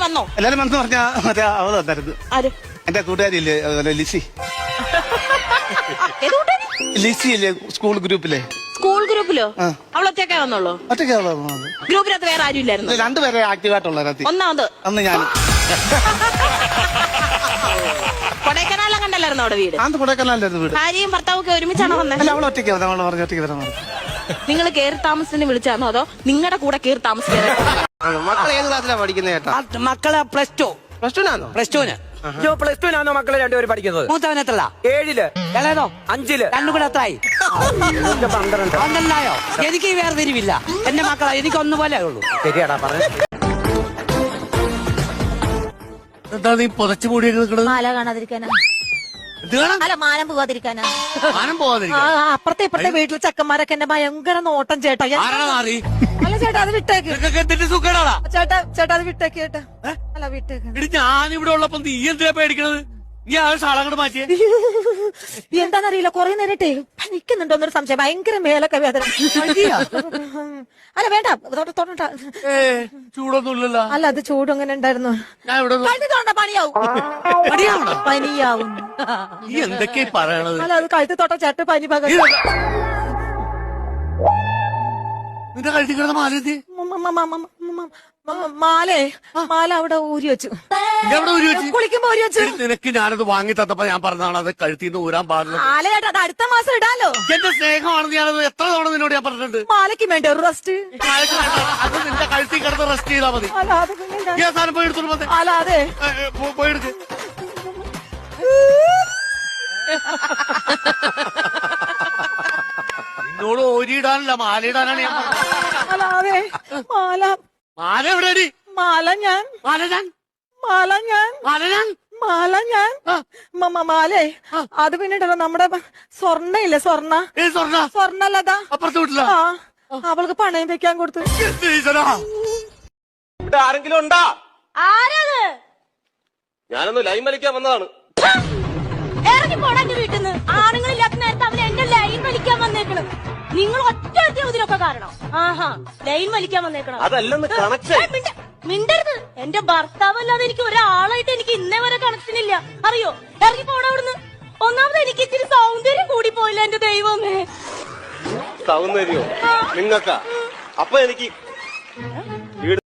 വന്നോ? എല്ലാരും വന്നു പറഞ്ഞാ മറ്റേ അവള് വന്നായിരുന്നു. ആര്? എന്റെ കൂട്ടുകാരില്ലേ ലിസി. ഏത് കൂട്ടുകാരി? ലിസി ഇല്ലേ സ്കൂൾ ഗ്രൂപ്പിലെ. സ്കൂൾ ഗ്രൂപ്പിലോ? അവളൊറ്റക്കേ വന്നുള്ളൂ? ഒറ്റയ്ക്ക് ഗ്രൂപ്പിനകത്ത് വേറെ ആരും ഇല്ലായിരുന്നു? രണ്ടുപേരെ ആക്റ്റീവായിട്ടുള്ള ഒന്നാമത് അന്ന് ഞാനും. കൊടൈക്കനാലിലും കണ്ടല്ലായിരുന്നു അവിടെ വീട്? അന്ന് കൊടൈക്കനാലായിരുന്നു വീട്. ഭാര്യയും ഭർത്താവും ഒക്കെ ഒരുമിച്ചാണോ വന്നത്? അല്ല, അവൾ ഒറ്റയ്ക്ക് അവള് പറഞ്ഞു ഒറ്റയ്ക്ക് വരാൻ പറഞ്ഞു. നിങ്ങൾ കേറി താമസത്തിന് വിളിച്ചാണോ അതോ നിങ്ങളുടെ കൂടെ കേറി താമസിക്കാൻ? മക്കൾ ഏത് ക്ലാസ്സിലാണ് പഠിക്കുന്നത് ചേട്ടാ? മക്കളെ പ്ലസ് ടു. പ്ലസ് ടുനാണോ? പ്ലസ് ടുന്. പ്ലസ് ടുനാണോ മക്കളെ രണ്ടുപേരും പഠിക്കുന്നത്? മൂത്തവനെത്തല്ല 7-ല്, ഇളയതോ 5-ല്, രണ്ടും കൂടെ എത്രയായി? 12. ഒന്നല്ലായോ? എനിക്ക് ഈ വേർതിരിവില്ല. എന്റെ മക്കളെ എനിക്ക് ഒന്നുപോലെ ഉള്ളൂ. ശരിയാടാ പറഞ്ഞു. എന്താ നീ പുതച്ചു മൂടി നിൽക്കണത്? മാല കാണാതിരിക്കാനാ. അല്ല, മാനം പോവാതിരിക്കാനാ. മാനം പോവാതിരിക്കാൻ. അപ്പുറത്തെ ഇപ്പുറത്തെ വീട്ടിലെ ചെക്കന്മാരൊക്കെ എന്നെ ഭയങ്കര നോട്ടം ചേട്ടാ. അല്ല ചേട്ടാ, അത് വിട്ടേക്ക്. എന്തിന്റെ സുഖടാ ചേട്ടാ അത് വിട്ടേക്ക് ചേട്ടാ. അല്ല വിട്ടേക്ക്. ഇടി ഞാനിവിടെ ഉള്ളപ്പോ നീ എന്തിനാ പേടിക്കണത്? നീ ആ സാളങ്ങോട്ട് മാറ്റിയേ. എന്താന്നറിയില്ല, കൊറേ നേരിട്ടേ പനിക്കുന്നുണ്ടോന്നൊരു സംശയം. ഭയങ്കര മേലൊക്കെ വേദന. അല്ല വേണ്ട, തൊടണ്ട. ചൂടൊന്നുമില്ലല്ലോ. അല്ല, അത് ചൂട് അങ്ങനെ ഉണ്ടായിരുന്നു. ഞാൻ ഇവിടെ കഴുത്തി തൊണ്ട പനിയാവും. പനിയാവും. നീ എന്തൊക്കെയാ പറയണത്? അല്ല, അത് കഴുത്തി തൊട്ട ചേട്ട പനി പകരം. നിന്റെ കഴുത്തി കിടന്ന മാലത്തി മാല അവിടെ ഊരി വെച്ചു. കുളിക്കുമ്പോ ഊരി വെച്ചു. നിനക്ക് ഞാനത് വാങ്ങി തന്നപ്പോ ഞാൻ പറഞ്ഞതാണ് അത് കഴുത്തിന്ന് ഊരാൻ പാടില്ല. മാല ചേട്ടാ, അത് അടുത്ത മാസം ഇടാലോ. എന്റെ സ്നേഹമാണെന്ന് ഞാനത് എത്ര തവണ നിന്നോട് ഞാൻ പറഞ്ഞിട്ടുണ്ട്. മാലയ്ക്ക് വേണ്ട ഒരു റെസ്റ്റ്. അത് നിന്റെ കഴുത്തി കിടന്ന് റെസ്റ്റ് ചെയ്താൽ മതി. അല്ല, അത് ഈ സാധനം പോയി എടുത്തോണ്ട് വന്നേ. അല്ല, അതെ പോയി എടുക്ക്. നിന്നോട് ഓരിയിടാനല്ല മാലയിടാനാണ് ഞാൻ പറഞ്ഞത്. അല്ല, അതെ മാല. മാല എവിടെയാടി? മാല ഞാൻ മാലേ അത് പിന്നിട്ടല്ലോ നമ്മുടെ സ്വർണ്ണ ഇല്ലേ? സ്വർണ്ണല്ലതാ അപ്പുറത്ത് വീട്ടില്ല. അവൾക്ക് പണയം വെക്കാൻ കൊടുത്തു. ഇവിടെ ആരെങ്കിലും ഉണ്ടാ? ആരത്? ഞാനൊന്ന് ലൈൻ വലിക്കാൻ വന്നതാണ്. ഇറങ്ങി പോടാ എന്റെ വീട്ടിൽ നിന്ന്. ആണുങ്ങളില്ലാത്ത നേരത്തെ അവര് എന്റെ ലൈൻ വലിക്കാൻ വന്നേക്കണം. നിങ്ങൾ ഒറ്റ ഇതിനൊക്കെ കാരണം. ആഹാ, ലൈൻ വലിക്കാൻ വന്നേക്കണം. അതല്ലെന്ന് കണക്ഷൻ. മിണ്ടരുത്. എന്റെ ഭർത്താവ് അല്ലാതെ എനിക്ക് ഒരാളായിട്ട് എനിക്ക് ഇന്നേ വരെ കണക്ഷൻ ഇല്ല, അറിയോ? ഇറങ്ങി പോടാ അവിടുന്ന്. ഒന്നാമത് എനിക്ക് ഇച്ചിരി സൗന്ദര്യം കൂടി പോയില്ല എന്റെ ദൈവമേ. സൗന്ദര്യോ നിങ്ങൾക്കാ? അപ്പൊ എനിക്ക്